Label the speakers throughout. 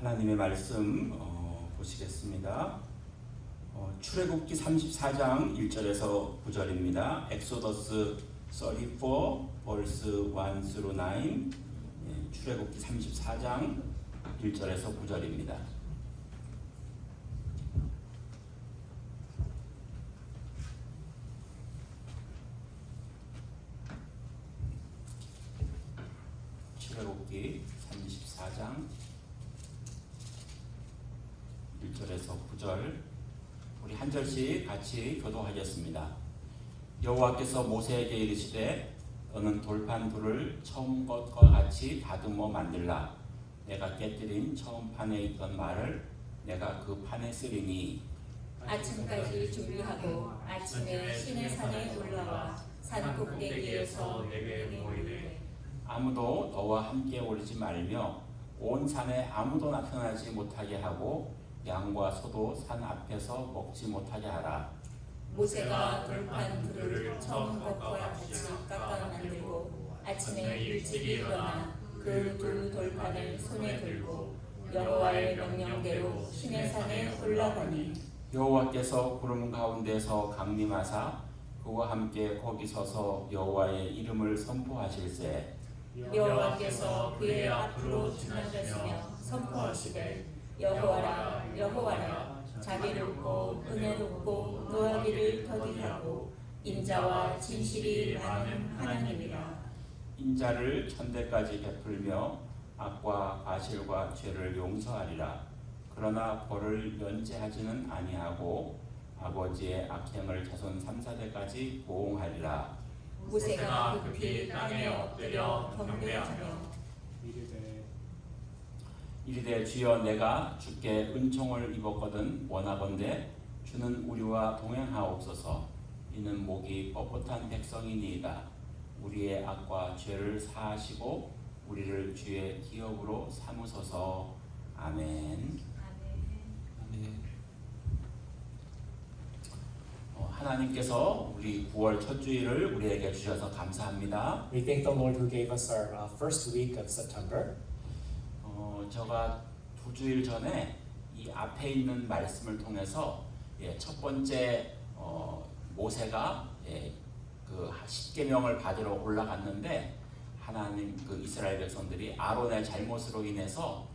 Speaker 1: 하나님의 말씀 보시겠습니다. 출애굽기 34장 1절에서 9절입니다. 엑소더스 34 verse 1 through 9. 출애굽기 34장 1절에서 9절입니다. 출애굽기 34장 1절에서 9절 우리 한 절씩 같이 교독하겠습니다. 여호와께서 모세에게 이르시되 너는 돌판 둘을 처음 것과 같이 다듬어 만들라. 내가 깨뜨린 처음 판에 있던 말을 내가 그 판에 쓰리니
Speaker 2: 아침까지 준비하고 아침에 시내 산에 올라와 산 꼭대기에서 내게 모이되
Speaker 1: 아무도 너와 함께 오르지 말며 온 산에 아무도 나타나지 못하게 하고 양과 소도 산 앞에서 먹지 못하게 하라.
Speaker 2: 모세가 돌판 둘을 처음 것과 같이 깎아 만들고 아침에 일찍 일어나 그 두 돌판을 손에 들고 여호와의 명령대로 시내 산에 올라가니
Speaker 1: 여호와께서 구름 가운데서 강림하사 그와 함께 거기 서서 여호와의 이름을 선포하실세
Speaker 2: 여호와께서 그의 앞으로 지나가시며 선포하시되 여호와라 여호와라 자비롭고 은혜롭고 노하기를 더디하고 인자와 진실이 많은 하나님이라.
Speaker 1: 인자를 천대까지 베풀며 악과 과실과 죄를 용서하리라. 그러나 벌을 면제하지는 아니하고 아버지의 악행을 자손 3,4대까지 보응하리라.
Speaker 2: 모세가 급히 땅에 엎드려 경배하며
Speaker 1: 이르되 주여 내가 주께 은총을 입었거든 원하건대 주는 우리와 동행하옵소서. 이는 목이 뻣뻣한 백성이니이다. 우리의 악과 죄를 사하시고 우리를 주의 기업으로 삼으소서. 아멘. 하나님께서 우리 9월 첫 주일을 우리에게 주셔서 감사합니다.
Speaker 3: We thank the Lord who gave us our first week of September.
Speaker 1: 제가 2주일 전에 이 앞에 있는 말씀을 통해서 첫 번째 모세가 그 십계명을 받으러 올라갔는데 하나님 그 이스라엘 백성들이 아론의 잘못으로 인해서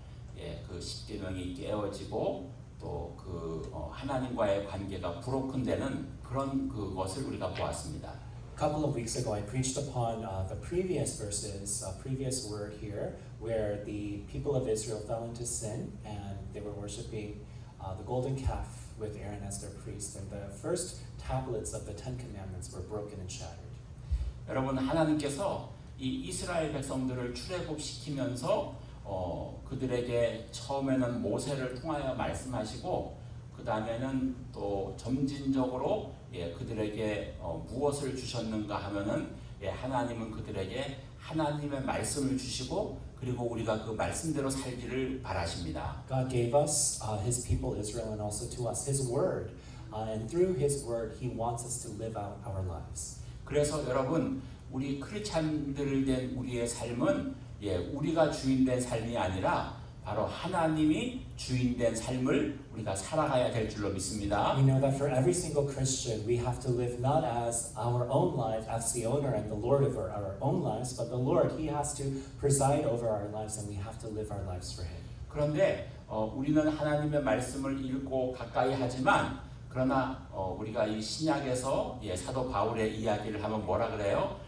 Speaker 1: 그 십계명이 깨어지고 또 그 하나님과의 관계가 브로큰되는 그런 그것을 우리가 보았습니다.
Speaker 3: A couple of weeks ago, I preached upon the previous verses, previous word here, where the people of Israel fell into sin and they were worshiping the golden calf with Aaron as their priest, and the first tablets of the Ten Commandments were broken and shattered.
Speaker 1: 여러분 하나님께서 이 이스라엘 백성들을 출애굽시키면서 그들에게 처음에는 모세를 통하여 말씀하시고 그 다음에는 또 점진적으로 그들에게 무엇을 주셨는가 하면은 하나님은 그들에게 하나님의 말씀을 주시고 그리고 우리가 그 말씀대로 살기를 바라십니다.
Speaker 3: God gave us, His people Israel, and also to us His word, and through His word, He wants us to live out our lives.
Speaker 1: 그래서 여러분 우리 크리스찬들 된 우리의 삶은 우리가 주인된 삶이 아니라 바로 하나님이 주인된 삶을 우리가 살아가야 될 줄로 믿습니다.
Speaker 3: We know that for every single Christian, we have to live not as our own life, as the owner and the Lord of our own lives, but the Lord, He has to preside over our lives, and we have to live our lives for Him.
Speaker 1: 그런데 우리는 하나님의 말씀을 읽고 가까이 하지만 그러나 우리가 이 신약에서 사도 바울의 이야기를 하면 뭐라 그래요?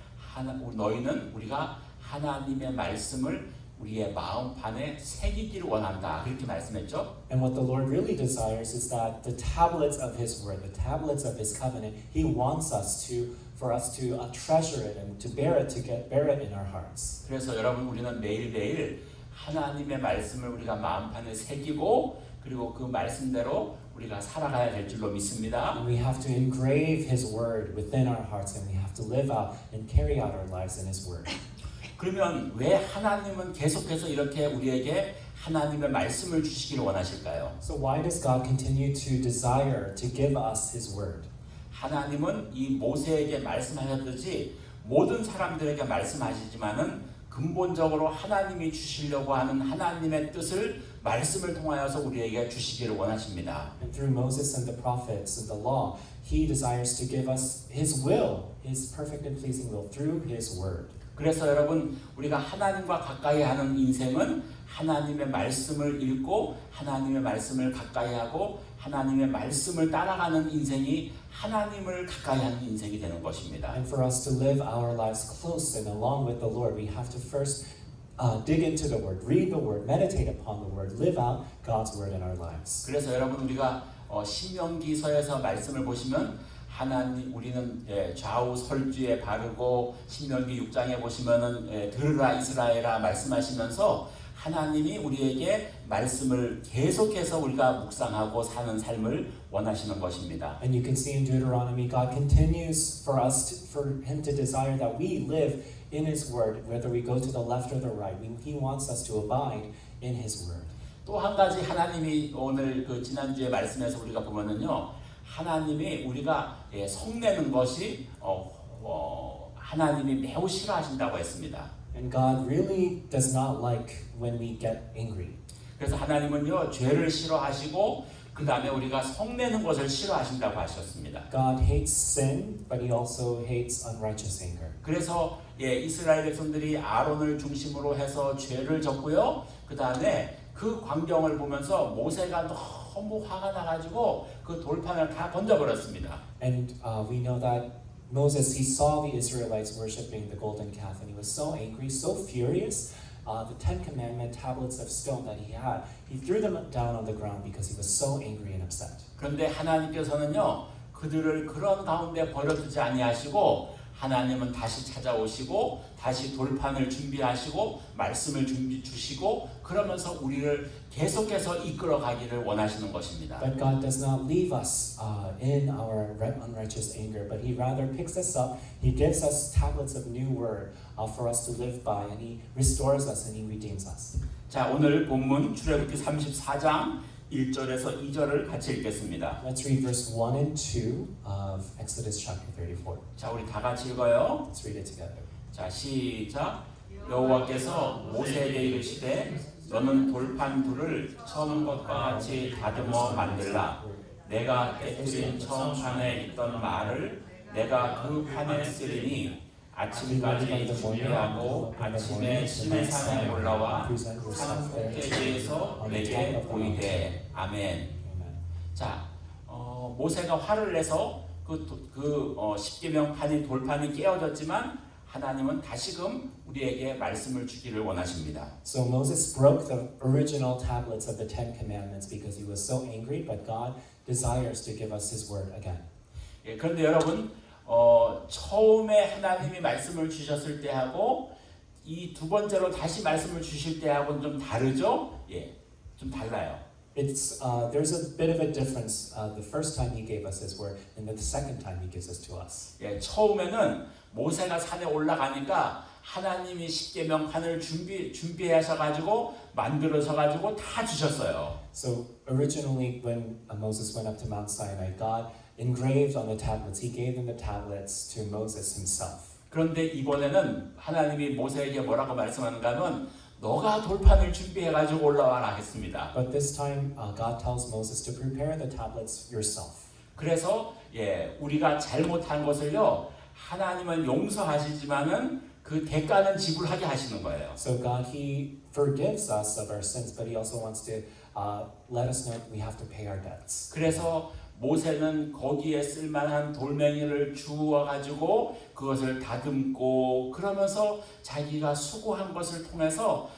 Speaker 1: 너희는 우리가 하나님의 말씀을 우리의 마음판에 새기기를 원한다. 그렇게 말씀했죠.
Speaker 3: And what the Lord really desires is that the tablets of His word, the tablets of His covenant, He wants us to, for us to treasure it and to bear it in our hearts.
Speaker 1: 그래서 여러분 우리는 매일매일 하나님의 말씀을 우리가 마음판에 새기고 그리고 그 말씀대로 우리가 살아가야 될 줄로 믿습니다.
Speaker 3: And we have to engrave His word within our hearts, and we have to live out and carry out our lives in His word.
Speaker 1: 그러면 왜 하나님은 계속해서 이렇게 우리에게 하나님의 말씀을 주시기를 원하실까요?
Speaker 3: So why does God continue to desire to give us His word?
Speaker 1: 하나님은 이 모세에게 말씀하셨듯이 모든 사람들에게 말씀하시지만은 근본적으로 하나님이 주시려고 하는 하나님의 뜻을 말씀을 통하여서 우리에게 주시기를 원하십니다.
Speaker 3: And through Moses and the prophets and the law, He desires to give us His will, His perfect and pleasing will through His word.
Speaker 1: 그래서 여러분 우리가 하나님과 가까이 하는 인생은 하나님의 말씀을 읽고 하나님의 말씀을 가까이 하고 하나님의 말씀을 따라가는 인생이 하나님을 가까이 하는 인생이 되는 것입니다.
Speaker 3: And for us to live our lives close and along with the Lord, we have to first dig into the Word, read the Word, meditate upon the Word, live out God's Word in our lives.
Speaker 1: 그래서 여러분 우리가 신명기서에서 말씀을 보시면 우리는 좌우 설주에 바르고 신명기 6장에 보시면은 들으라 이스라엘아 말씀하시면서 하나님이 우리에게 말씀을 계속해서 우리가 묵상하고 사는 삶을 원하시는 것입니다.
Speaker 3: And you can see in Deuteronomy, God continues for Him to desire that we live in His Word, whether we go to the left or the right. He wants us to abide in His Word.
Speaker 1: 또 한 가지 하나님이 오늘 지난주에 말씀에서 우리가 보면은요, 하나님이 우리가 성내는 것이 하나님이 매우 싫어하신다고 했습니다.
Speaker 3: And God really does not like when we get angry.
Speaker 1: 그래서 하나님은요 죄를 싫어하시고 그 다음에 우리가 성내는 것을 싫어하신다고 하셨습니다.
Speaker 3: God hates sin, but He also hates unrighteous anger.
Speaker 1: 그래서 이스라엘 백성들이 아론을 중심으로 해서 죄를 졌고요. 그 다음에 그 광경을 보면서 모세가 너무 화가 나가지고 그 돌판을 다 던져버렸습니다.
Speaker 3: And we know that Moses, he saw the Israelites worshiping the golden calf, and he was so angry, so furious. The Ten Commandment tablets of stone that he had, he threw them down on the ground because he was so angry and upset.
Speaker 1: 그런데 하나님께서는요 그들을 그런 가운데 버려두지 아니하시고 하나님은 다시 찾아오시고 다시 돌판을 준비하시고 말씀을 주시고 그러면서 우리를 계속해서 이끌어 가기를 원하시는 것입니다.
Speaker 3: But God does not leave us in our unrighteous anger, but He rather picks us up. He gives us tablets of new word for us to live by, and He restores us and He redeems us.
Speaker 1: 자, 오늘 본문 출애굽기 34장 1절에서 2절을 같이 읽겠습니다.
Speaker 3: Let's read verse 1 and 2 of Exodus chapter 34.
Speaker 1: 자, 우리 다 같이 읽어요.
Speaker 3: Let's read it together.
Speaker 1: 자, 시작. 여호와께서 모세에게 이르시되 너는 돌판 둘을 처음 것과 같이 다듬어 만들라. 내가 깨뜨린 처음 판에 있던 말을 내가 그 판에 쓰리니 아침까지 준비하고 아침에 시내산에 올라와 산 꼭대기에서 내게 보이되. 아멘. 자, 모세가 화를 내서 십계명 판이 돌판이 깨어졌지만 하나님은 다시금 우리에게 말씀을 주기를 원하십니다.
Speaker 3: So Moses broke the original tablets of the Ten Commandments because he was so angry, but God desires to give us His word again.
Speaker 1: 그런데 여러분 처음에 하나님이 말씀을 주셨을 때하고 이 두 번째로 다시 말씀을 주실 때하고는 좀 다르죠? 좀 달라요.
Speaker 3: There's a bit of a difference. The first time He gave us His word, and the second time He gives us to us.
Speaker 1: 처음에는 모세가 산에 올라가니까 하나님이 십계명판을 준비하셔가지고 만들어서가지고 다 주셨어요.
Speaker 3: So originally, when Moses went up to Mount Sinai, God engraved on the tablets. He gave them the tablets to Moses himself.
Speaker 1: 그런데 이번에는 하나님이 모세에게 뭐라고 말씀하는가 하면 너가 돌판을 준비해가지고 올라와라 했습니다.
Speaker 3: But this time, God tells Moses to prepare the tablets yourself.
Speaker 1: 그래서 우리가 잘못한 것을요 하나님은 용서하시지만은 그 대가는 지불하게 하시는 거예요.
Speaker 3: So God, He forgives us of our sins, but He also wants to let us know we have to pay our debts.
Speaker 1: 그래서 모세는 거기에 쓸만한 돌멩이를 주워 가지고 그것을 다듬고 그러면서 자기가 수고한 것을 통해서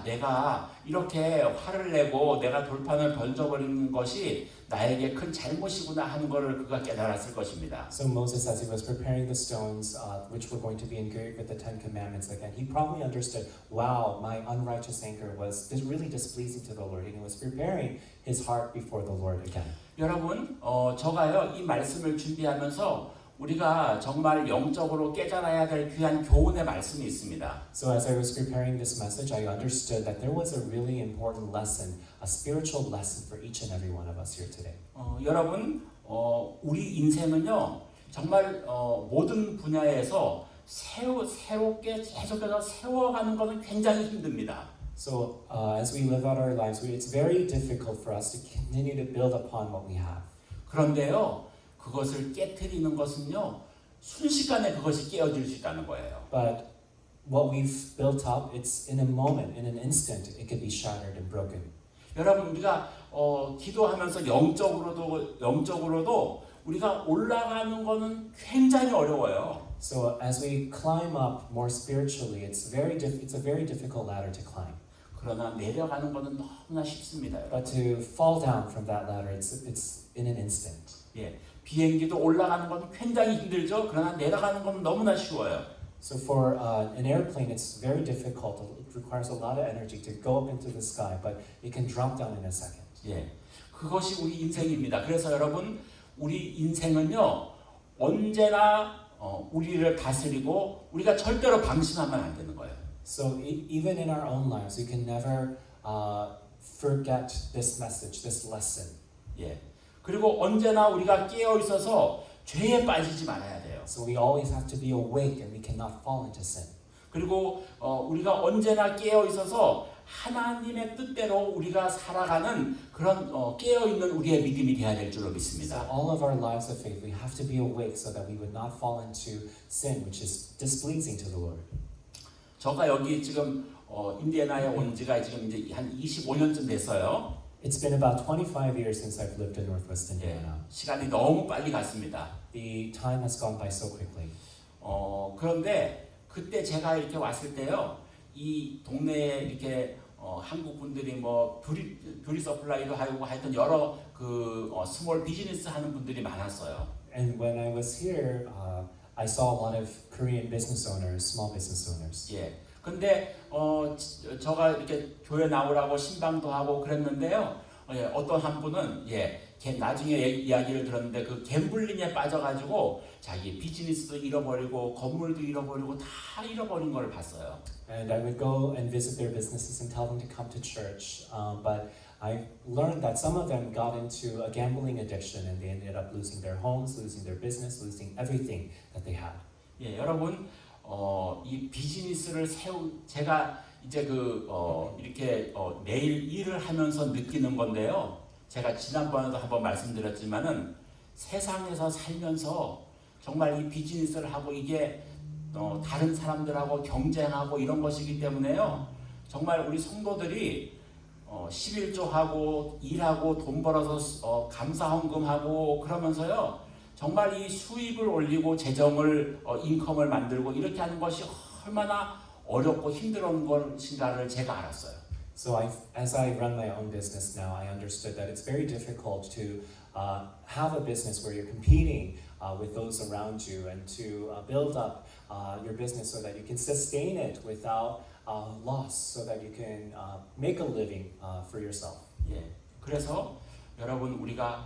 Speaker 1: 내가 이렇게 화를 내고 내가 돌판을 던져버리는 것이 나에게 큰 잘못이구나 하는 것을 그가 깨달았을 것입니다.
Speaker 3: So Moses, as he was preparing the stones, which were going to be engraved with the Ten Commandments again, he probably understood, wow, my unrighteous anger was really displeasing to the Lord, and he was preparing his heart before the Lord again.
Speaker 1: 여러분, 저가요 이 말씀을 준비하면서 우리가 정말 영적으로 깨달아야 될 귀한 교훈의 말씀이 있습니다.
Speaker 3: So as I was preparing this message, I understood that there was a really important lesson, a spiritual lesson for each and every one of us here today.
Speaker 1: 여러분, 우리 인생은요 정말 모든 분야에서 새롭게 계속해서 세워가는 것은 굉장히 힘듭니다.
Speaker 3: So as we live out our lives, it's very difficult for us to continue to build upon what we have.
Speaker 1: 그런데요, 그것을 깨트리는 것은요, 순식간에 그것이 깨어질 수 있다는 거예요.
Speaker 3: But what we've built up, it's in a moment, in an instant, it could be shattered and broken.
Speaker 1: 여러분, 우리가 기도하면서 영적으로도 우리가 올라가는 거는 굉장히 어려워요.
Speaker 3: So as we climb up more spiritually, it's a very difficult ladder to climb.
Speaker 1: 그러나 내려가는 거는 너무나 쉽습니다. 여러분.
Speaker 3: But to fall down from that ladder, it's in an instant.
Speaker 1: 예, 비행기도 올라가는 건 굉장히 힘들죠. 그러나 내려가는 건 너무나 쉬워요.
Speaker 3: So for an airplane, it's very difficult. It requires a lot of energy to go up into the sky, but it can drop down in a second.
Speaker 1: 예, 그것이 우리 인생입니다. 그래서 여러분, 우리 인생은요, 언제나 우리를 다스리고 우리가 절대로 방심하면 안 되는 거예요.
Speaker 3: So even in our own lives, we can never forget this message, this lesson.
Speaker 1: 예, 그리고 언제나 우리가 깨어 있어서 죄에 빠지지 말아야 돼요.
Speaker 3: So we always have to be awake, and we cannot fall into sin.
Speaker 1: 그리고 우리가 언제나 깨어 있어서 하나님의 뜻대로 우리가 살아가는 그런 깨어 있는 우리의 믿음이 되어야 될 줄로
Speaker 3: So
Speaker 1: 믿습니다.
Speaker 3: all of our lives of faith, we have to be awake so that we would not fall into sin, which is displeasing to the Lord.
Speaker 1: 저가 여기 지금 인디애나에 온 지가 지금 이제 한 25년쯤 됐어요.
Speaker 3: It's been about 25 years since I've lived in Northwest
Speaker 1: 예,
Speaker 3: Indiana.
Speaker 1: 시간이 너무 빨리 갔습니다.
Speaker 3: The time has gone by so quickly.
Speaker 1: 그런데 그때 제가 이렇게 왔을 때요, 이 동네에 이렇게 한국 분들이 뭐 뷰티 서플라이도 하고 하여튼 여러 그 스몰 비즈니스 하는 분들이 많았어요.
Speaker 3: And when I was here, I saw a lot of Korean business owners, small business owners.
Speaker 1: 예. 근데 저가 이렇게 교회 나오라고 신방도 하고 그랬는데요. 예, 어떤 한 분은 나중에 이야기를 들었는데 그 갬블링에 빠져가지고 자기 비즈니스도 잃어버리고 건물도 잃어버리고 다 잃어버린 걸 봤어요.
Speaker 3: And I would go and visit their businesses and tell them to come to church. But I learned that some of them got into a gambling addiction and they ended up losing their homes, losing their business, losing everything that they had.
Speaker 1: 예, 여러분, 이 비즈니스를 제가 이제 이렇게 매일 일을 하면서 느끼는 건데요. 제가 지난번에도 한번 말씀드렸지만은 세상에서 살면서 정말 이 비즈니스를 하고 이게 다른 사람들하고 경쟁하고 이런 것이기 때문에요. 정말 우리 성도들이 11조하고 일하고 돈 벌어서 감사헌금하고 그러면서요. 정말 이 수입을 올리고 재정을 인컴을 만들고 이렇게 하는 것이 얼마나 어렵고 힘들은 것인가를 제가 알았어요.
Speaker 3: So as I run my own business now, I understood that it's very difficult to have a business where you're competing with those around you and to build up your business so that you can sustain it without loss, so that you can make a living for yourself.
Speaker 1: 예, 그래서 여러분 우리가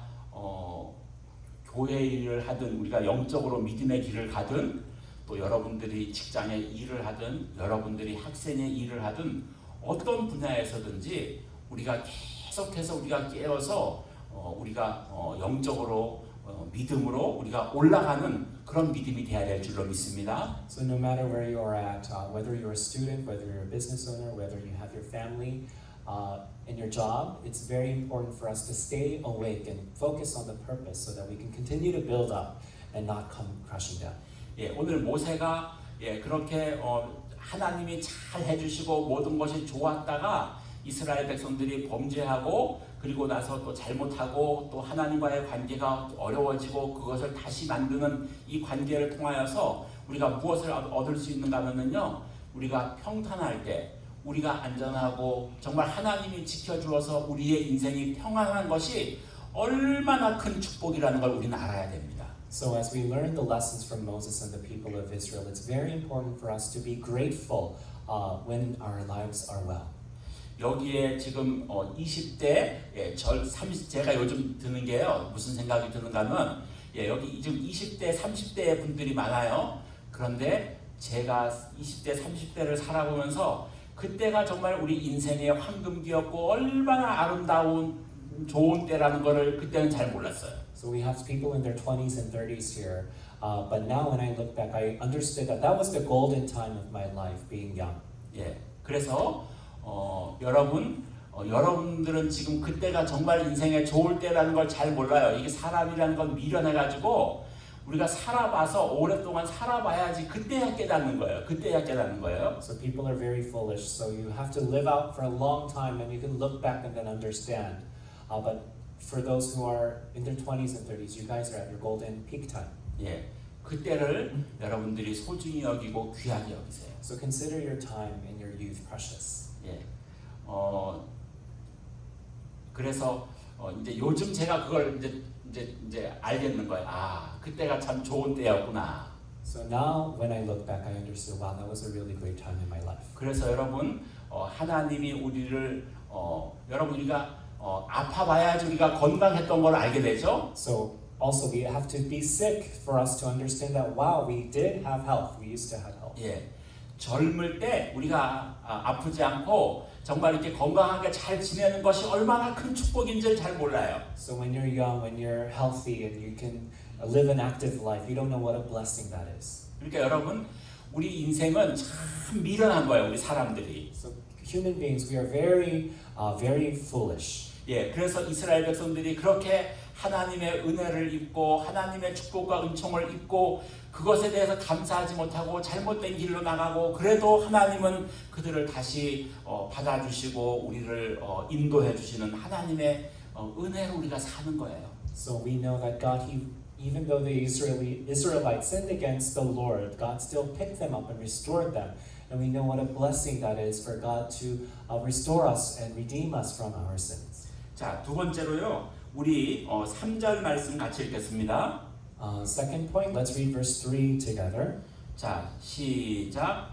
Speaker 1: 교회 일을 하든 우리가 영적으로 믿음의 길을 가든 또 여러분들이 직장에 일을 하든 여러분들이 학생의 일을 하든 어떤 분야에서든지 우리가 계속해서 우리가 깨어서 우리가 영적으로 믿음으로 우리가 올라가는 그런 믿음이 되어야 될 줄로 믿습니다.
Speaker 3: So no matter where you are at, whether you're a student, whether you're a business owner, whether you have your family, in your job, it's very important for us to stay awake and focus on the purpose so that we can continue to build up and not come crashing down.
Speaker 1: 예, 오늘 모세가 그렇게 하나님이 잘 해주시고 모든 것이 좋았다가 이스라엘 백성들이 범죄하고 그리고 나서 또 잘못하고 또 하나님과의 관계가 어려워지고 그것을 다시 만드는 이 관계를 통하여서 우리가 무엇을 얻을 수 있는가 하면요, 우리가 평탄할 때 우리가 안전하고 정말 하나님이 지켜주어서 우리의 인생이 평안한 것이 얼마나 큰 축복이라는 걸 우리는 알아야 됩니다.
Speaker 3: So as we learn the lessons from Moses and the people of Israel, it's very important for us to be grateful when our lives are well.
Speaker 1: 여기에 지금 20대, 30, 제가 요즘 드는 게요, 무슨 생각이 드는가 하면, 여기 지금 20대, 30대 분들이 많아요. 그런데 제가 20대, 30대를 살아보면서 그때가 정말 우리 인생의 황금기였고 얼마나 아름다운 좋은 때라는 거를 그때는 잘 몰랐어요.
Speaker 3: So we have people in their 20s and 30s here, but now when I look back, I understood that that was the golden time of my life, being young.
Speaker 1: 예, 그래서 여러분들은 지금 그때가 정말 인생의 좋을 때라는 걸 잘 몰라요. 이게 사람이라는 건 미련해가지고 우리가 살아봐서 오랫동안 살아봐야지 그때야 깨닫는 거예요. 그때야 깨닫는 거예요.
Speaker 3: So people are very foolish. So you have to live out for a long time, and you can look back and then understand. But for those who are in their 20s and 30s, you guys are at your golden peak time.
Speaker 1: 예, 그때를 여러분들이 소중히 여기고 귀하게 여기세요.
Speaker 3: So consider your time and your youth precious.
Speaker 1: 예, 그래서 이제 요즘 제가 그걸 이제 알겠는 거예요. 아, 그때가 참 좋은 때였구나.
Speaker 3: So now, when I look back, I understood. Wow, that was a really great time in my life.
Speaker 1: 그래서 여러분, 하나님이 우리를 여러분 우리가 아파봐야지 우리가 건강했던 걸 알게 되죠.
Speaker 3: So also, we have to be sick for us to understand that. Wow, we did have health. We used to have health.
Speaker 1: 예, 젊을 때 우리가 아프지 않고 정말 이렇게 건강하게 잘 지내는 것이 얼마나 큰 축복인지를 잘 몰라요.
Speaker 3: So when you're young, when you're healthy, and you can live an active life, you don't know what a blessing that is.
Speaker 1: 그러니까 여러분, 우리 인생은 참 미련한 거예요, 우리 사람들이.
Speaker 3: So human beings, we are very, very foolish.
Speaker 1: 예, 그래서 이스라엘 백성들이 그렇게 하나님의 은혜를 입고 하나님의 축복과 은총을 입고 그것에 대해서 감사하지 못하고 잘못된 길로 나가고 그래도 하나님은 그들을 다시 받아주시고 우리를 인도해 주시는 하나님의 은혜로 우리가 사는 거예요.
Speaker 3: So we know that God, even though the Israelites sinned against the Lord, God still picked them up and restored them. And we know what a blessing that is for God to restore us and redeem us from our sins.
Speaker 1: 자, 두 번째로요. 우리 3절 말씀 같이 읽겠습니다.
Speaker 3: Second point, let's read verse 3 together.
Speaker 1: 자, 시작.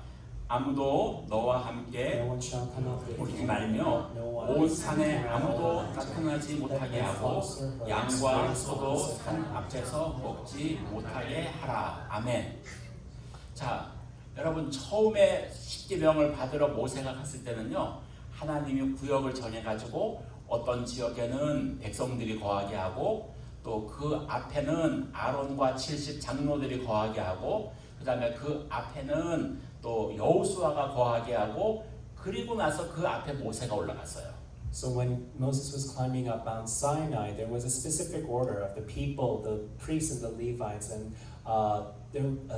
Speaker 1: 아무도 너와 함께
Speaker 3: No one shall come up with
Speaker 1: 오르지
Speaker 3: you.
Speaker 1: 말며
Speaker 3: No one
Speaker 1: 온 산에 아무도 나타나지 못하게 하고 양과 소도 산 앞에서 먹지 못하게 하라. 아멘. 자, 여러분 처음에 십계명을 받으러 모세가 갔을 때는요. 하나님이 구역을 정해가지고 어떤 지역에는 백성들이 거하게 하고 또 그 앞에는 아론과 70 장로들이 거하게 하고 그 다음에 그 앞에는 또 여호수아가 거하게 하고 그리고 나서 그 앞에 모세가 올라갔어요.
Speaker 3: So when Moses was climbing up Mount Sinai, there was a specific order of the people, the priests and the Levites, and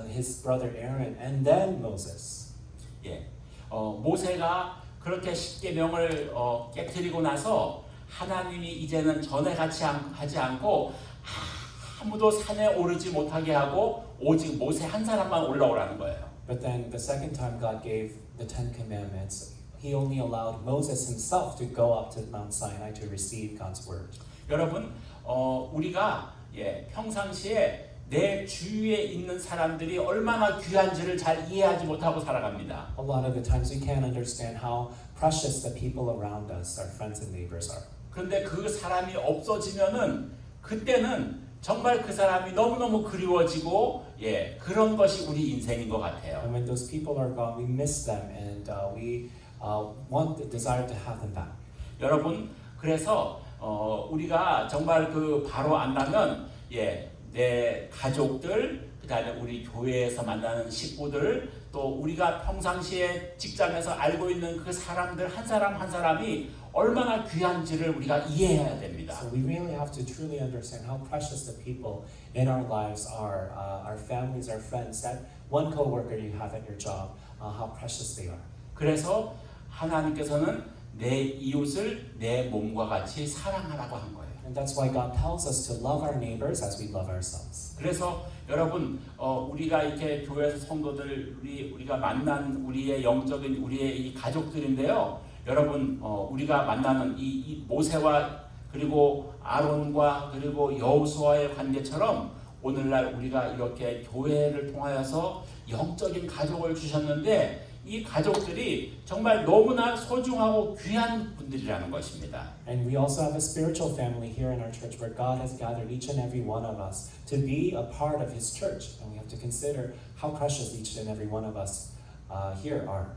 Speaker 3: his brother Aaron, and then Moses.
Speaker 1: 예, 모세가 그렇게 십계명을 깨뜨리고 나서 하나님이 이제는 전에 같이 하지 않고 아무도 산에 오르지 못하게 하고 오직 모세 한 사람만 올라오라는 거예요.
Speaker 3: But then the second time God gave the Ten Commandments, He only allowed Moses himself to go up to Mount Sinai to receive God's word.
Speaker 1: 여러분, 우리가 평상시에 내 주위에 있는 사람들이 얼마나 귀한지를 잘 이해하지 못하고 살아갑니다.
Speaker 3: A lot of the times we can't understand how precious the people around us, our friends and neighbors are.
Speaker 1: 그런데 그 사람이 없어지면은 그때는 정말 그 사람이 너무너무 그리워지고 그런 것이 우리 인생인 것 같아요.
Speaker 3: And when those people are gone, we miss them and we want the desire to have them back.
Speaker 1: 여러분, 그래서 우리가 정말 바로 안다면 내 가족들, 그다음에 우리 교회에서 만나는 식구들, 또 우리가 평상시에 직장에서 알고 있는 그 사람들 한 사람 한 사람이 얼마나 귀한지를 우리가 이해해야 됩니다.
Speaker 3: So we really have to truly understand how precious the people in our lives are, our families, our friends, that one coworker you have at your job, how precious they are.
Speaker 1: 그래서 하나님께서는 내 이웃을 내 몸과 같이 사랑하라고 한 거예요.
Speaker 3: And that's why God tells us to love our neighbors as we love ourselves.
Speaker 1: 그래서 여러분 우리가 이렇게 교회에서 성도들 우리가 만난 우리의 영적인 우리의 이 가족들인데요. 여러분 우리가 만나는 이 모세와 그리고 아론과 그리고 여호수아의 관계처럼 오늘날 우리가 이렇게 교회를 통하여서 영적인 가족을 주셨는데 이 가족들이 정말 너무나 소중하고 귀한 분들이라는 것입니다.
Speaker 3: And we also have a spiritual family here in our church where God has gathered each and every one of us to be a part of His church. And we have to consider how precious each and every one of us here are.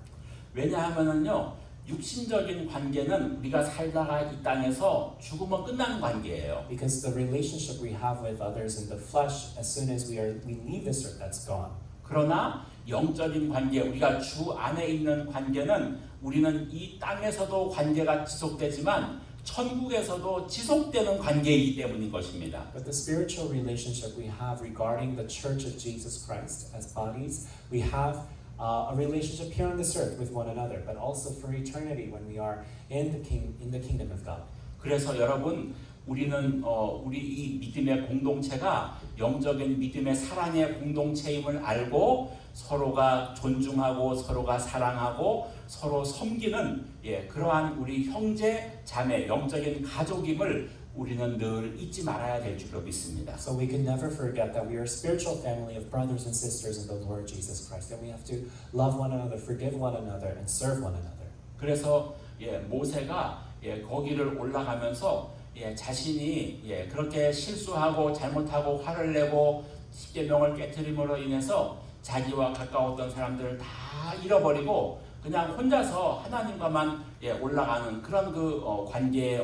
Speaker 1: 왜냐하면은요, 육신적인 관계는 우리가 살다가 이 땅에서 죽으면 끝나는 관계예요.
Speaker 3: Because the relationship we have with others in the flesh, as soon as we leave this earth, that's gone.
Speaker 1: 그러나 영적인 관계, 우리가 주 안에 있는 관계는 우리는 이 땅에서도 관계가 지속되지만 천국에서도 지속되는 관계이기 때문인 것입니다.
Speaker 3: But the spiritual relationship we have regarding the Church of Jesus Christ as bodies, we have a relationship here on this earth with one another, but also for eternity when we are in the kingdom of God.
Speaker 1: 그래서 여러분 우리는 우리 이 믿음의 공동체가 영적인 믿음의 사랑의 공동체임을 알고 서로가 존중하고 서로가 사랑하고 서로 섬기는 그러한 우리 형제 자매 영적인 가족임을 우리는 늘 잊지 말아야 될 줄로 믿습니다.
Speaker 3: So we can never forget that we are a spiritual family of brothers and sisters in the Lord Jesus Christ, and we have to love one another, forgive one another, and serve one another.
Speaker 1: 그래서 모세가 거기를 올라가면서 자신이 그렇게 실수하고 잘못하고 화를 내고 십계명을 깨트림으로 인해서 자기와 가까웠던 사람들을 다 잃어버리고 그냥 혼자서 하나님과만 올라가는 그런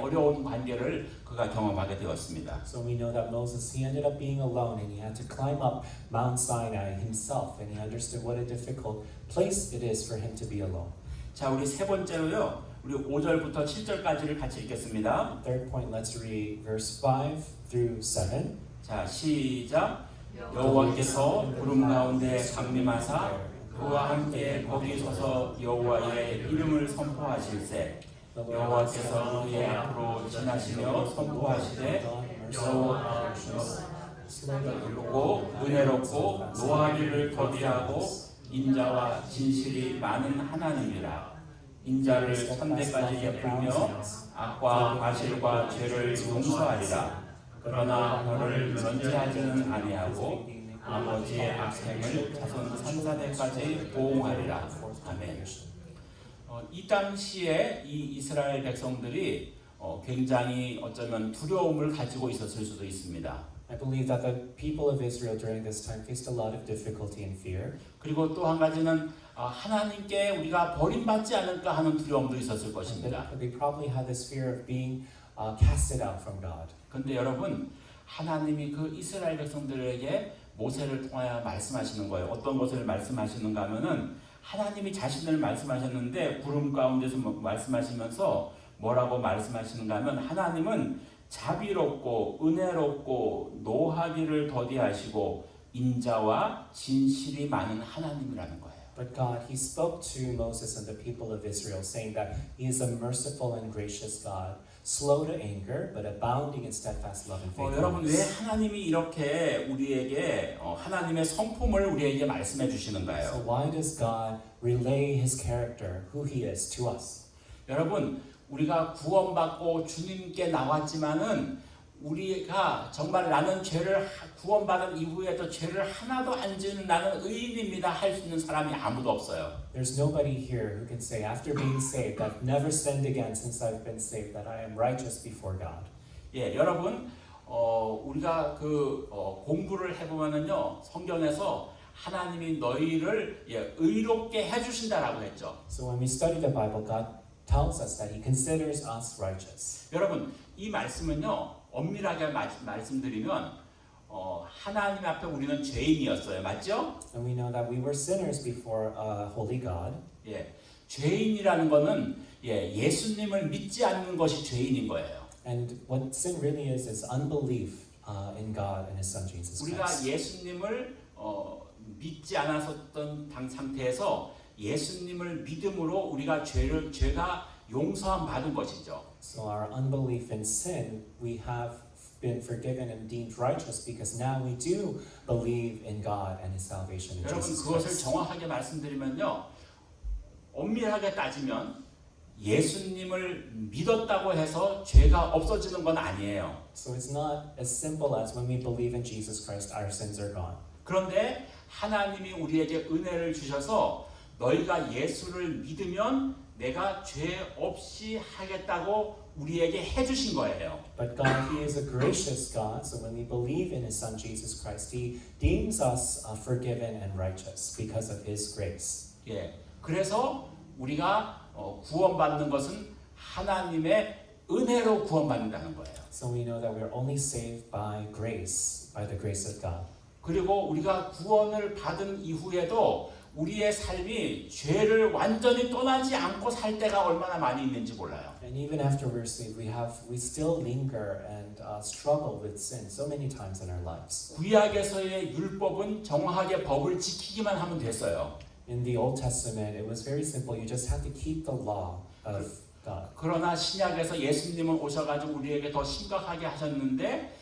Speaker 1: 어려운 관계를 그가 경험하게 되었습니다.
Speaker 3: So we know that Moses, he ended up being alone, and he had to climb up Mount Sinai himself, and he understood what a difficult place it is for him to be alone.
Speaker 1: 자, 우리 세 번째로요. 우리 5절부터 7절까지를 같이 읽겠습니다.
Speaker 3: Third point, let's read verse 5 through 7.
Speaker 1: 자, 시작. 여호와께서 구름 가운데 강림하사 그와 함께 거기 서서 여호와의 이름을 선포하실세 여호와께서 그의 앞으로 지나시며 선포하시되 여호와께서 은혜롭고 노하기를 더디하고 인자와 진실이 많은 하나님이라 인자를 천대까지 베풀며 악과 과실과 죄를 용서하리라 그러나 너를 면제하지는 아니하고 아버지의 악행을 자손 3사대까지 보응하리라. 아멘. 이 당시에 이 이스라엘 백성들이 굉장히 어쩌면 두려움을 가지고 있었을 수도 있습니다.
Speaker 3: I believe that the people of Israel during this time faced a lot of difficulty and fear.
Speaker 1: 그리고 또 한 가지는 하나님께 우리가 버림받지 않을까 하는 두려움도 있었을 것입니다.
Speaker 3: They probably had this fear of being casted out from God.
Speaker 1: 그런데 여러분 하나님이 그 이스라엘 백성들에게 모세를 통하여 말씀하시는 거예요. 어떤 것을 말씀하시는가 하면은 하나님이 자신을 말씀하셨는데 구름 가운데서 말씀하시면서 뭐라고 말씀하시는가 하면 하나님은 자비롭고 은혜롭고 노하기를 더디하시고 인자와 진실이 많은 하나님이라는 거예요.
Speaker 3: But God, He spoke to Moses and the people of Israel, saying that He is a merciful and gracious God, slow to anger, but abounding in steadfast love and
Speaker 1: 여러분 왜
Speaker 3: faithfulness.
Speaker 1: 하나님이 이렇게 우리에게 하나님의 성품을 우리에게 말씀해
Speaker 3: So
Speaker 1: 주시는가요?
Speaker 3: why does God relay His character, who He is, to us?
Speaker 1: 여러분 우리가 구원받고 주님께 나왔지만은 우리가 정말 나는 죄를 구원받은 이후에도 죄를 하나도 안 지는 나는 의인입니다 할 수 있는 사람이 아무도 없어요.
Speaker 3: There's nobody here who can say, after being saved, I've never sinned again since I've been saved, that I am righteous before God.
Speaker 1: 여러분 우리가 공부를 해보면은요 성경에서 하나님이 너희를 의롭게 해주신다라고 했죠.
Speaker 3: So when we study the Bible, God tells us that He considers us righteous.
Speaker 1: 여러분 이 말씀은요 엄밀하게 말씀드리면 하나님 앞에 우리는 죄인이었어요, 맞죠?
Speaker 3: And we know that we were sinners before a holy God.
Speaker 1: 죄인이라는 거는 예수님을 믿지 않는 것이 죄인인 거예요.
Speaker 3: And what sin really is unbelief in God and His Son Jesus
Speaker 1: 우리가
Speaker 3: Christ.
Speaker 1: 예수님을 믿지 않았었던 상태에서 예수님을 믿음으로 우리가 죄가 용서함 받은 것이죠.
Speaker 3: So our unbelief in sin, we have been forgiven and deemed righteous because now we do believe in God and His salvation in
Speaker 1: 여러분
Speaker 3: Jesus
Speaker 1: 그것을
Speaker 3: Christ.
Speaker 1: 정확하게 말씀드리면요, 엄밀하게 따지면 예수님을 믿었다고 해서 죄가 없어지는 건 아니에요.
Speaker 3: So it's not as simple as when we believe in Jesus Christ, our sins are gone.
Speaker 1: 그런데 하나님이 우리에게 은혜를 주셔서 너희가 예수를 믿으면 내가 죄 없이 하겠다고 우리에게 해주신 거예요.
Speaker 3: But God, He is a gracious God, so when we believe in His Son Jesus Christ, He deems us forgiven and righteous because of His grace.
Speaker 1: 그래서 우리가 구원받는 것은 하나님의 은혜로 구원받는다는 거예요.
Speaker 3: So we know that we are only saved by grace, by the grace of God.
Speaker 1: 그리고 우리가 구원을 받은 이후에도 우리의 삶이 죄를 완전히 떠나지 않고 살 때가 얼마나 많이 있는지 몰라요.
Speaker 3: And even after we're saved, we still linger and struggle with sin so many times in our lives.
Speaker 1: 구약에서의 율법은 정확하게 법을 지키기만 하면 됐어요.
Speaker 3: In the Old Testament, it was very simple. You just have to keep the law of God.
Speaker 1: 그러나 신약에서 예수님은 오셔가지고 우리에게 더 심각하게 하셨는데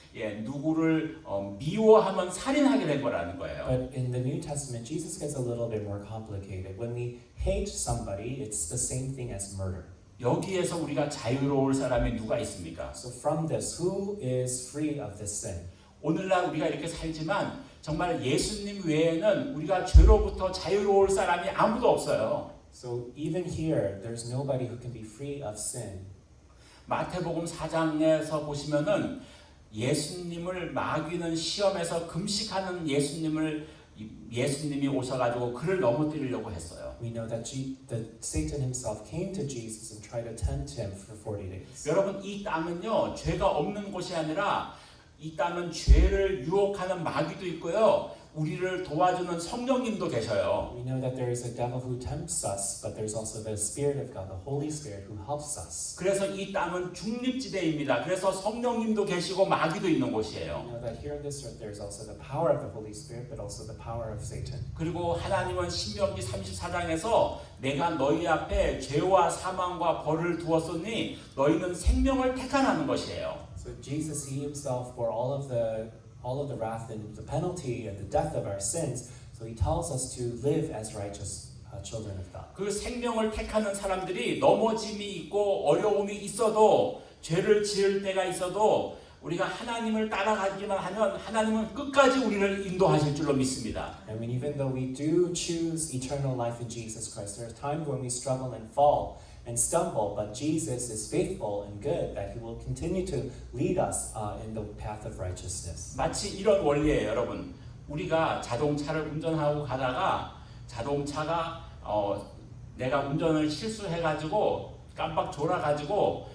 Speaker 1: 누구를 미워하면 살인하게 된 거라는 거예요.
Speaker 3: But in the New Testament, Jesus gets a little bit more complicated. When we hate somebody, it's the same thing as murder.
Speaker 1: 여기에서 우리가 자유로울 사람이 누가 있습니까?
Speaker 3: So from this, who is free of this sin?
Speaker 1: 오늘날 우리가 이렇게 살지만 정말 예수님 외에는 우리가 죄로부터 자유로울 사람이 아무도 없어요.
Speaker 3: So even here, there's nobody who can be free of sin.
Speaker 1: 마태복음 4장에서 보시면은 예수님을 마귀는 시험에서 금식하는 예수님이 오셔가지고 그를 넘어뜨리려고 했어요.
Speaker 3: We know that Satan himself came to Jesus and tried to tempt him for 40 days.
Speaker 1: 여러분 이 땅은요 죄가 없는 곳이 아니라 이 땅은 죄를 유혹하는 마귀도 있고요. 우리를 도와주는 성령님도 계셔요.
Speaker 3: We know that there is a devil who tempts us, but there's also the Spirit of God, the Holy Spirit, who helps us.
Speaker 1: 그래서 이 땅은 중립지대입니다. 그래서 성령님도 계시고 마귀도 있는
Speaker 3: We
Speaker 1: 곳이에요.
Speaker 3: know that here on this earth there's also the power of the Holy Spirit, but also the power of Satan.
Speaker 1: 그리고 하나님은 신명기 34장에서 내가 너희 앞에 죄와 사망과 벌을 두었으니 너희는 생명을 택하라는 것이에요.
Speaker 3: So Jesus, He Himself bore all of the wrath and the penalty and the death of our sins. So He tells us to live as righteous children of God.
Speaker 1: 그 생명을 택하는 사람들이 넘어짐이 있고 어려움이 있어도 죄를 지을 때가 있어도 우리가 하나님을 따라가기만 하면 하나님은 끝까지 우리를 인도하실 줄로 믿습니다.
Speaker 3: I mean, even though we do choose eternal life in Jesus Christ, there are times when we struggle and fall and stumble, but Jesus is faithful and good, that He will continue to lead us in the path of righteousness.
Speaker 1: 마치 이런 원리예요, 여러분. 우리가 자동차를 운전하고 가다가 자동차가 내가 운전을 실수해가지고 깜빡 졸아가지고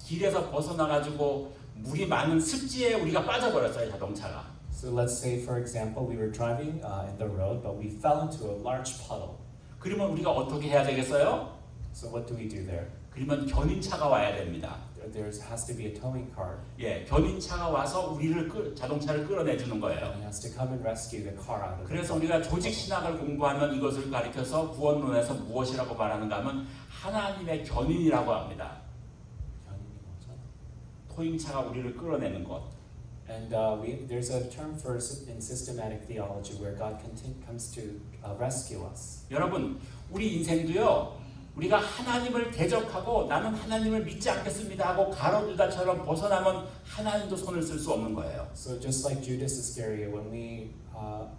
Speaker 1: 길에서 벗어나가지고 물이 많은 습지에 우리가 빠져버렸어요, 자동차가.
Speaker 3: So let's say, for example, we were driving in the road, but we fell into a large puddle.
Speaker 1: 그러면 우리가 어떻게 해야 되겠어요?
Speaker 3: So what do we do there?
Speaker 1: 그러면 견인차가 와야 됩니다.
Speaker 3: There has to be a towing car.
Speaker 1: 견인차가 와서 우리를 자동차를 끌어내주는 거예요.
Speaker 3: And He has to come and rescue the car out of the
Speaker 1: 그래서
Speaker 3: puddle.
Speaker 1: 우리가 조직 신학을 공부하면 이것을 가리켜서 구원론에서 무엇이라고 말하는가 하면 하나님의 견인이라고 합니다. 토잉차가 우리를 끌어내는 것.
Speaker 3: And there's a term for in systematic theology where God comes to rescue us.
Speaker 1: 여러분, 우리 인생도요. 우리가 하나님을 대적하고 나는 하나님을 믿지 않겠습니다 하고 가로두다처럼 벗어나면 하나님도 손을 쓸 수 없는 거예요.
Speaker 3: So just like Judas Iscariot, when we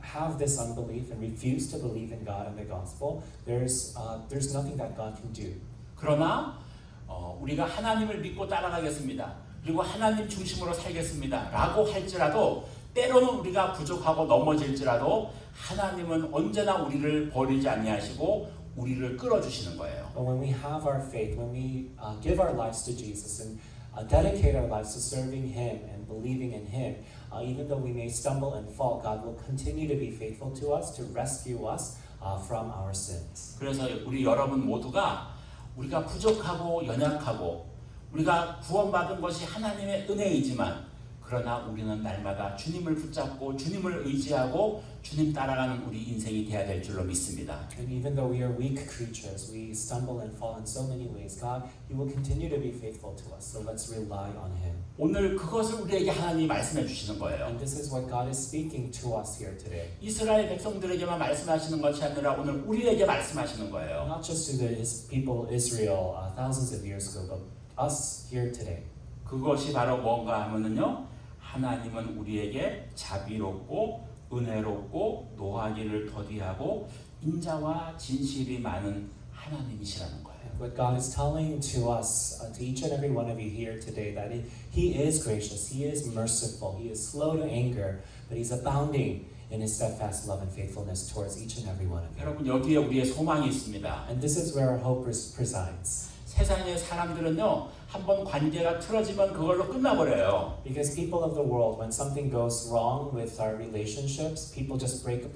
Speaker 3: have this unbelief and refuse to believe in God and the gospel, there's nothing that God can do.
Speaker 1: 그러나 우리가 하나님을 믿고 따라가겠습니다. 그리고 하나님 중심으로 살겠습니다 라고 할지라도 때로는 우리가 부족하고 넘어질지라도 하나님은 언제나 우리를 버리지 아니하시고 우리를 끌어주시는 거예요.
Speaker 3: But when we have our faith, when we give our lives to Jesus and dedicate our lives to serving Him and believing in Him, even though we may stumble and fall, God will continue to be faithful to us, to rescue us from our sins.
Speaker 1: 그래서 우리 여러분 모두가 우리가 부족하고 연약하고 우리가 구원받은 것이 하나님의 은혜이지만 그러나 우리는 날마다 주님을 붙잡고 주님을 의지하고 주님 따라가는 우리 인생이 되어야 될 줄로 믿습니다.
Speaker 3: And even though we are weak creatures, we stumble and fall in so many ways, God, He will continue to be faithful to us. So let's rely on Him.
Speaker 1: 오늘 그것을 우리에게 하나님이 말씀해 주시는 거예요.
Speaker 3: And this is what God is speaking to us here today.
Speaker 1: 이스라엘 백성들에게만 말씀하시는 것이 아니라 오늘 우리에게 말씀하시는 거예요.
Speaker 3: Not just to His people Israel thousands of years ago, but us here today.
Speaker 1: 그것이 바로 뭔가 하면은요. 하나님은 우리에게 자비롭고 은혜롭고 노하기를 더디하고 인자와 진실이 많은 하나님이시라는 거예요.
Speaker 3: What God is telling to us, to each and every one of you here today, that He is gracious, He is merciful, He is slow to anger, but He's abounding in His steadfast love and faithfulness towards each and every one of you.
Speaker 1: 여러분 여기에 우리의 소망이 있습니다.
Speaker 3: And this is where our hope presides.
Speaker 1: 세상의 사람들은요 한번 관계가 틀어지면 그걸로 끝나버려요.
Speaker 3: Because people of the world, when something goes wrong with our relationships, people just break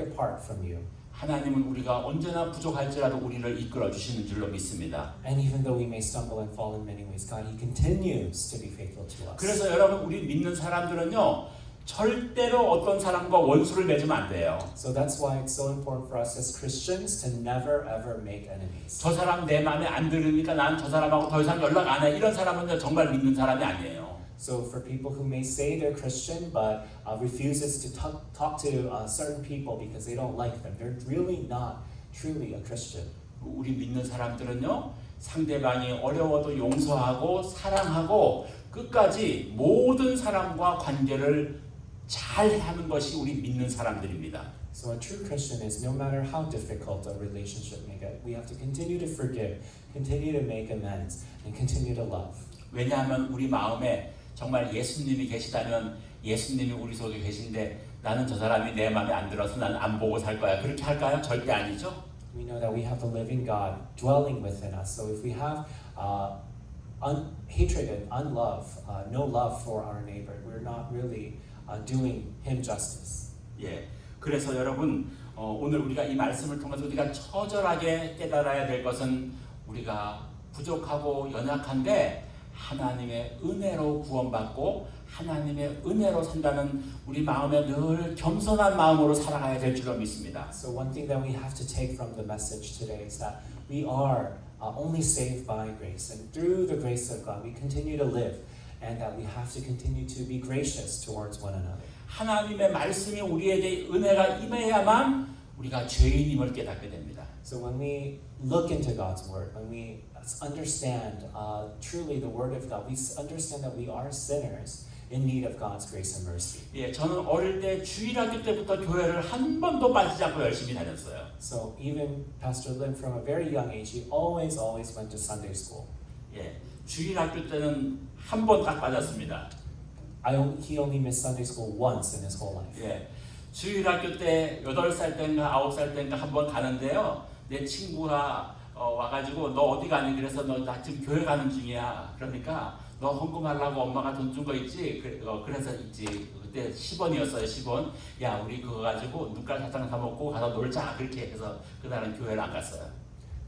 Speaker 3: apart from you.
Speaker 1: 하나님은 우리가 언제나 부족할지라도 우리를 이끌어 주시는 줄로 믿습니다.
Speaker 3: And even though we may stumble and fall in many ways, God, He continues to be faithful to us.
Speaker 1: 그래서 여러분 우리 믿는 사람들은요 절대로 어떤 사람과 원수를 맺으면 안 돼요.
Speaker 3: So that's why it's so important for us as Christians to never ever make enemies.
Speaker 1: 저 사람 내 마음에 안 들으니까 난 저 사람하고 더 이상 연락 안 해. 이런 사람은 정말 믿는 사람이 아니에요.
Speaker 3: So for people who may say they're Christian but refuses to talk to certain people because they don't like them, they're really not truly a Christian.
Speaker 1: 우리 믿는 사람들은요 상대방이 어려워도 용서하고 사랑하고 끝까지 모든 사람과 관계를 잘 하는 것이 우리 믿는 사람들입니다.
Speaker 3: So a true Christian is no matter how difficult a relationship may get, we have to continue to forgive, continue to make amends, and continue to love.
Speaker 1: 왜냐하면 우리 마음에 정말 예수님이 계시다면 예수님이 우리 속에 계신데 나는 저 사람이 내 마음에 안 들어서 나는 안 보고 살 거야. 그렇게 할까요? 절대 아니죠.
Speaker 3: We know that we have the living God dwelling within us. So if we have hatred and unlove, no love for our neighbor, we're not really doing him justice.
Speaker 1: 예. 그래서 여러분 오늘 우리가 이 말씀을 통해서 우리가 처절하게 깨달아야 될 것은 우리가 부족하고 연약한데 하나님의 은혜로 구원받고 하나님의 은혜로 산다는 우리 마음에 늘 겸손한 마음으로 살아가야 될 줄로 믿습니다.
Speaker 3: So one thing that we have to take from the message today is that we are only saved by grace, and through the grace of God we continue to live, and that we have to continue to be gracious towards one another.
Speaker 1: 하나님의 말씀이 우리에게 은혜가 임해야만 우리가 죄인임을 깨닫게 됩니다.
Speaker 3: So when we look into God's word, when we understand truly the word of God, we understand that we are sinners in need of God's grace and mercy.
Speaker 1: 예, 저는 어릴 때 주일학교 때부터 교회를 한 번도 빠지지 않고 열심히 다녔어요.
Speaker 3: So even Pastor Lim, from a very young age, he always went to Sunday school.
Speaker 1: 예, 주일학교 때는 한 번 딱 빠졌습니다.
Speaker 3: He only missed Sunday school once in his whole life.
Speaker 1: 예, 주일학교 때 8살 때인가 9살 때인가 한 번 가는데요. 내 친구가 와가지고 너 어디 가니? 그래서 너 나 지금 교회 가는 중이야. 그러니까 너 헌금하려고 엄마가 돈 준 거 있지? 그래서 있지. 그때 10원이었어요. 10원. 야 우리 그거 가지고 눈깔 사탕 사 먹고 가서 놀자. 그렇게 해서 그날은 교회를 안 갔어요.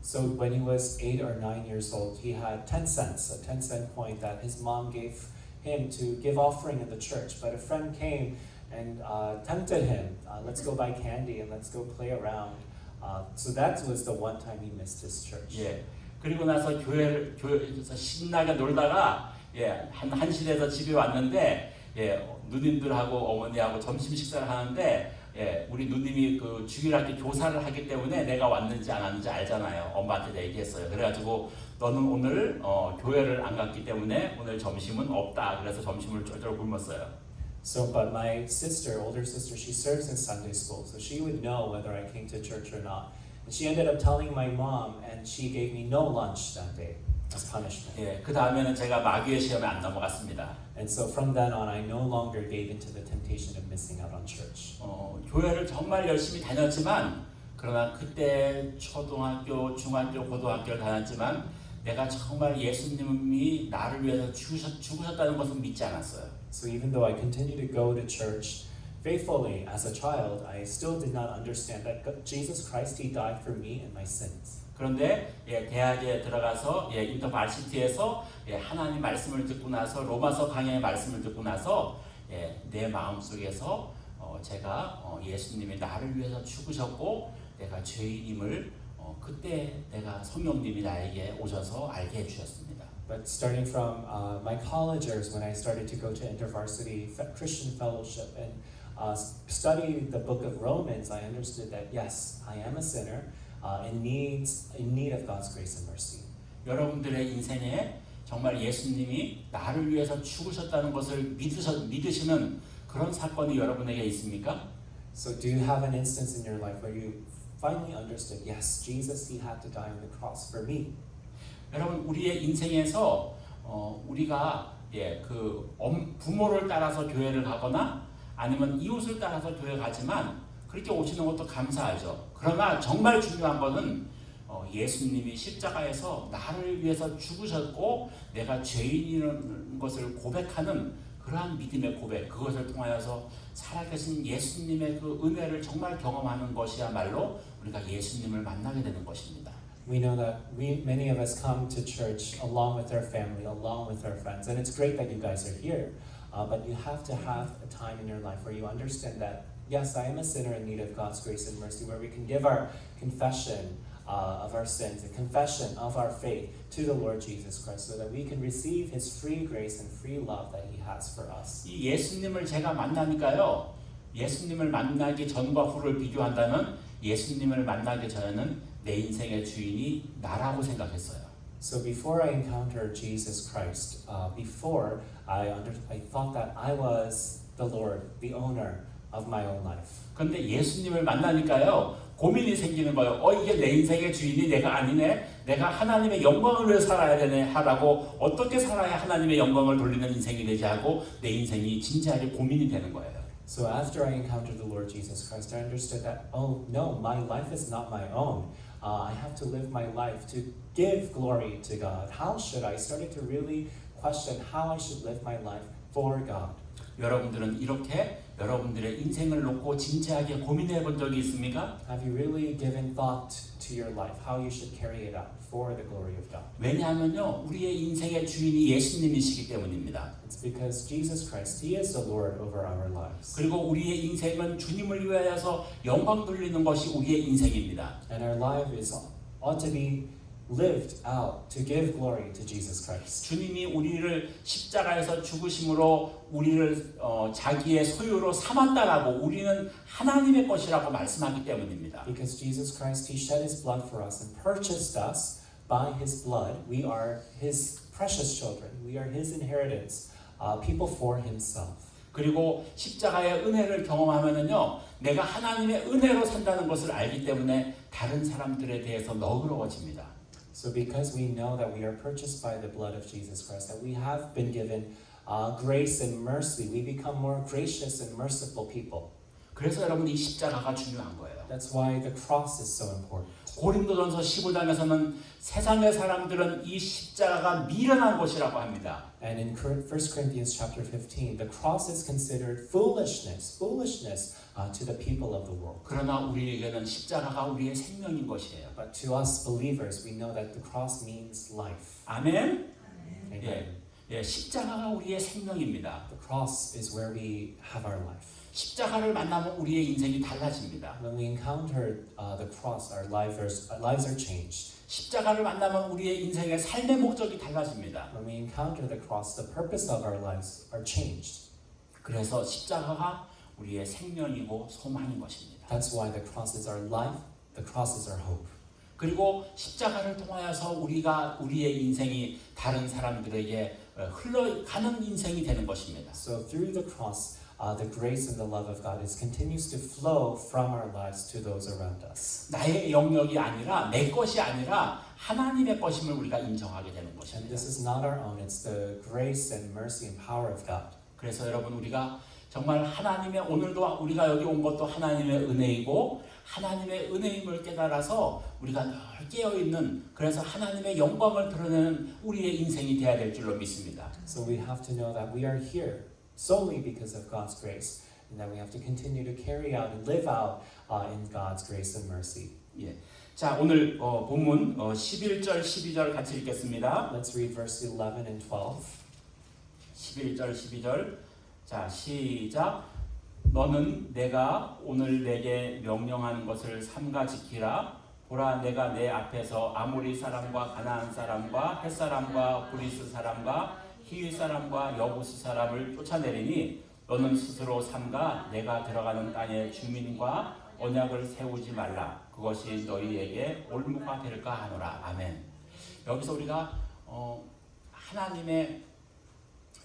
Speaker 3: So when he was 8 or 9 years old, he had 10 cents, a 10-cent coin that his mom gave him to give offering in the church. But a friend came and tempted him. Let's go buy candy and let's go play around. So that was the one time he missed his church.
Speaker 1: 예. 그리고 나서 교회에서 신나게 놀다가 한 1시에서 집에 왔는데 누님들하고 어머니하고 점심 식사를 하는데 우리 누님이 그 주일학교 교사를 하기 때문에 내가 왔는지 안 왔는지 알잖아요. 엄마한테 얘기했어요. 그래가지고 너는 오늘 교회를 안 갔기 때문에 오늘 점심은 없다. 그래서 점심을 쫄쫄 굶었어요.
Speaker 3: So, but my sister, older sister, she serves in Sunday school, so she would know whether I came to church or not. And she ended up telling my mom, and she gave me no lunch that day as punishment.
Speaker 1: 예, 그 다음에는 제가 마귀의 시험에 안 넘어갔습니다.
Speaker 3: And so from then on, I no longer gave into the temptation of missing out on church.
Speaker 1: 교회를 정말 열심히 다녔지만 그러나 그때 초등학교, 중학교, 고등학교를 다녔지만 내가 정말 예수님이 나를 위해서 죽으셨다는 것을 믿지 않았어요.
Speaker 3: So even though I continued to go to church faithfully as a child, I still did not understand that Jesus Christ, He died for me and my sins.
Speaker 1: 그런데 대학에 들어가서 인터바시티에서 하나님 말씀을 듣고 나서 로마서 강해의 말씀을 듣고 나서 내 마음속에서 제가 예수님이 나를 위해서 죽으셨고 내가 죄인임을 그때 내가 성령님이 나에게 오셔서 알게 해주셨습니다.
Speaker 3: But starting from my college years, when I started to go to InterVarsity Christian Fellowship and study the book of Romans, I understood that yes, I am a sinner in need of God's grace and mercy.
Speaker 1: 여러분들의 인생에 정말 예수님이 나를 위해서 죽으셨다는 것을 믿으시는 그런 사건이 여러분에게 있습니까?
Speaker 3: So do you have an instance in your life where you finally understood, yes, Jesus, He had to die on the cross for me?
Speaker 1: 여러분 우리의 인생에서 우리가 부모를 따라서 교회를 가거나 아니면 이웃을 따라서 교회 가지만 그렇게 오시는 것도 감사하죠. 그러나 정말 중요한 것은 예수님이 십자가에서 나를 위해서 죽으셨고 내가 죄인이라는 것을 고백하는 그러한 믿음의 고백, 그것을 통하여서 살아계신 예수님의 그 은혜를 정말 경험하는 것이야말로 우리가 예수님을 만나게 되는 것입니다.
Speaker 3: We know that many of us come to church along with our family, along with our friends, and it's great that you guys are here. But you have to have a time in your life where you understand that, yes, I am a sinner in need of God's grace and mercy, where we can give our confession of our sins, a confession of our faith to the Lord Jesus Christ, so that we can receive His free grace and free love that He has for us.
Speaker 1: 이 예수님을 제가 만나니까요, 예수님을 만나기 전과 후를 비교한다면 예수님을 나기 전에는 내 인생의 주인이 나라고 생각했어요.
Speaker 3: So before I encountered Jesus Christ, before I thought that I was the Lord, the owner of my own life.
Speaker 1: 그런데 예수님을 만나니까요, 고민이 생기는 거예요. 이게 내 인생의 주인이 내가 아니네. 내가 하나님의 영광을 위해 살아야 되네 하라고, 어떻게 살아야 하나님의 영광을 돌리는 인생이 되지 하고 내 인생이 진지하게 고민이 되는 거예요.
Speaker 3: So after I encountered the Lord Jesus Christ, I understood that, oh no, my life is not my own. I have to live my life to give glory to God. How should I? Started to really question how I should live my life for God.
Speaker 1: 여러분들은 이렇게 여러분들의 인생을 놓고 진지하게 고민해 본 적이 있습니까?
Speaker 3: Have you really given thought to your life, how you should carry it out for the glory of God?
Speaker 1: 왜냐하면요, 우리의 인생의 주인이 예수님이시기 때문입니다.
Speaker 3: It's because Jesus Christ, He is the Lord over our lives.
Speaker 1: 그리고 우리의 인생은 주님을 위하여서 영광 돌리는 것이 우리의 인생입니다.
Speaker 3: And our life ought to be lived out to give glory to Jesus Christ.
Speaker 1: 주님이 우리를 십자가에서 죽으심으로 우리를 자기의 소유로 삼았다라고, 우리는 하나님의 것이라고 말씀하기 때문입니다.
Speaker 3: Because Jesus Christ, He shed His blood for us and purchased us by His blood. We are His precious children. We are His inheritance, people for Himself.
Speaker 1: 그리고 십자가의 은혜를 경험하면은요, 내가 하나님의 은혜로 산다는 것을 알기 때문에 다른 사람들에 대해서 너그러워집니다.
Speaker 3: So because we know that we are purchased by the blood of Jesus Christ, that we have been given grace and mercy, we become more gracious and merciful people.
Speaker 1: 그래서 여러분, 이 십자가가 중요한 거예요.
Speaker 3: That's why the cross is so important.
Speaker 1: 고린도전서 15장에서는 세상의 사람들은 이 십자가가 미련한 것이라고 합니다.
Speaker 3: And in 1 Corinthians chapter 15, the cross is considered foolishness to the people of the world.
Speaker 1: 그러나 우리에게는 십자가가 우리의 생명인 것이에요.
Speaker 3: But to us believers, we know that the cross means life.
Speaker 1: 아멘.
Speaker 3: Amen.
Speaker 1: 예, 십자가가 우리의 생명입니다.
Speaker 3: The cross is where we have our life.
Speaker 1: 십자가를 만나면 우리의 인생이 달라집니다.
Speaker 3: When we encounter the cross, our lives are changed.
Speaker 1: 십자가를 만나면 우리의 인생의 삶의 목적이 달라집니다.
Speaker 3: When we encounter the cross, the purpose of our lives are changed.
Speaker 1: 그래서 십자가가 우리의 생명이고 소망인 것입니다.
Speaker 3: That's why the cross is our life, the cross is our hope.
Speaker 1: 그리고 십자가를 통하여서 우리의 인생이 다른 사람들에게 흘러가는 인생이 되는 것입니다.
Speaker 3: So through the cross, the grace and the love of God continues to flow from our lives to those around us.
Speaker 1: 나의 영역이 아니라, 내 것이 아니라 하나님의 것임을 우리가 인정하게 되는
Speaker 3: And
Speaker 1: 것입니다.
Speaker 3: this is not our own, it's the grace and mercy and power of God.
Speaker 1: 그래서 여러분, 우리가 정말 하나님의, 오늘도 우리가 여기 온 것도 하나님의 은혜이고 하나님의 은혜임을 깨달아서 우리가 늘 깨어있는, 그래서 하나님의 영광을 드러내는 우리의 인생이 되어야 될 줄로 믿습니다.
Speaker 3: So we have to know that we are here solely because of God's grace, and that we have to continue to carry out and live out in God's grace and mercy.
Speaker 1: 예. 자, 오늘 본문 11절, 12절 같이 읽겠습니다.
Speaker 3: Let's read verse 11 and 12.
Speaker 1: 11절, 12절. 자, 시작. 너는 내가 오늘 내게 명령하는 것을 삼가 지키라. 보라, 내가 내 앞에서 아모리 사람과 가나안 사람과 헷 사람과 브리스 사람과 히위 사람과 여부스 사람을 쫓아내리니 너는 스스로 삼가 내가 들어가는 땅의 주민과 언약을 세우지 말라. 그것이 너희에게 올무가 될까 하노라. 아멘. 여기서 우리가 하나님의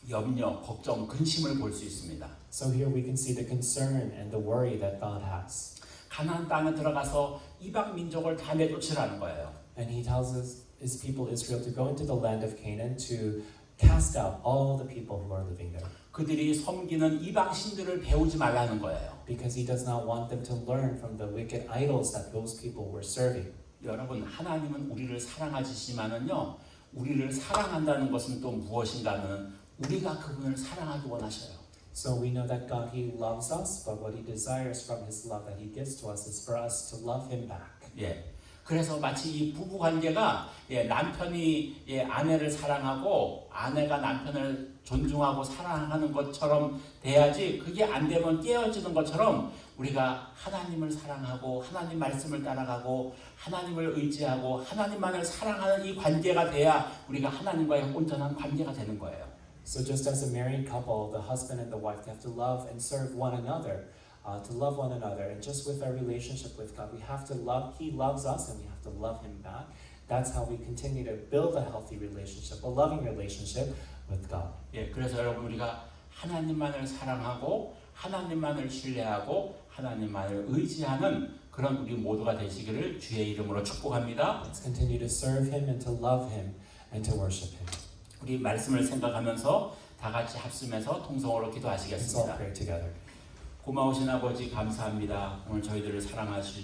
Speaker 1: 염려, 걱정, 근심을 볼 수 있습니다.
Speaker 3: So here we can see the concern and the worry that God has.
Speaker 1: 가나안 땅에 들어가서 이방 민족을 다 내쫓으라는 거예요.
Speaker 3: And He tells His people Israel to go into the land of Canaan to cast out all the people who are living there.
Speaker 1: 그들이 섬기는 이방 신들을 배우지 말라는 거예요.
Speaker 3: Because He does not want them to learn from the wicked idols that those people were serving.
Speaker 1: 여러분, 하나님은 우리를 사랑하시지만은요, 우리를 사랑한다는 것은 또 무엇인가는 우리가 그분을 사랑하기 원하셔요.
Speaker 3: So we know that God, He loves us, but what He desires from His love that He gives to us is for us to love Him back.
Speaker 1: 예. 그래서 마치 이 부부 관계가 남편이 아내를 사랑하고 아내가 남편을 존중하고 사랑하는 것처럼 돼야지, 그게 안 되면 깨어지는 것처럼 우리가 하나님을 사랑하고 하나님 말씀을 따라가고 하나님을 의지하고 하나님만을 사랑하는 이 관계가 돼야 우리가 하나님과의 온전한 관계가 되는 거예요.
Speaker 3: So just as a married couple, the husband and the wife, they have to love and serve one another. To love one another, and just with our relationship with God, we have to love. He loves us, and we have to love Him back. That's how we continue to build a healthy relationship, a loving relationship with God.
Speaker 1: 예, 그래서 여러분 우리가 하나님만을 사랑하고 하나님만을 신뢰하고 하나님만을 의지하는 그런 우리 모두가 되시기를 주의 이름으로 축복합니다.
Speaker 3: Let's continue to serve Him and to love Him and to worship Him.
Speaker 1: 우리 말씀을 생각하면서 다 같이 합심해서 통성으로
Speaker 3: Let's all
Speaker 1: 기도하시겠습니다.
Speaker 3: pray together.
Speaker 1: 고마우신 아버지 감사합니다. 오늘 저희들을 사랑하시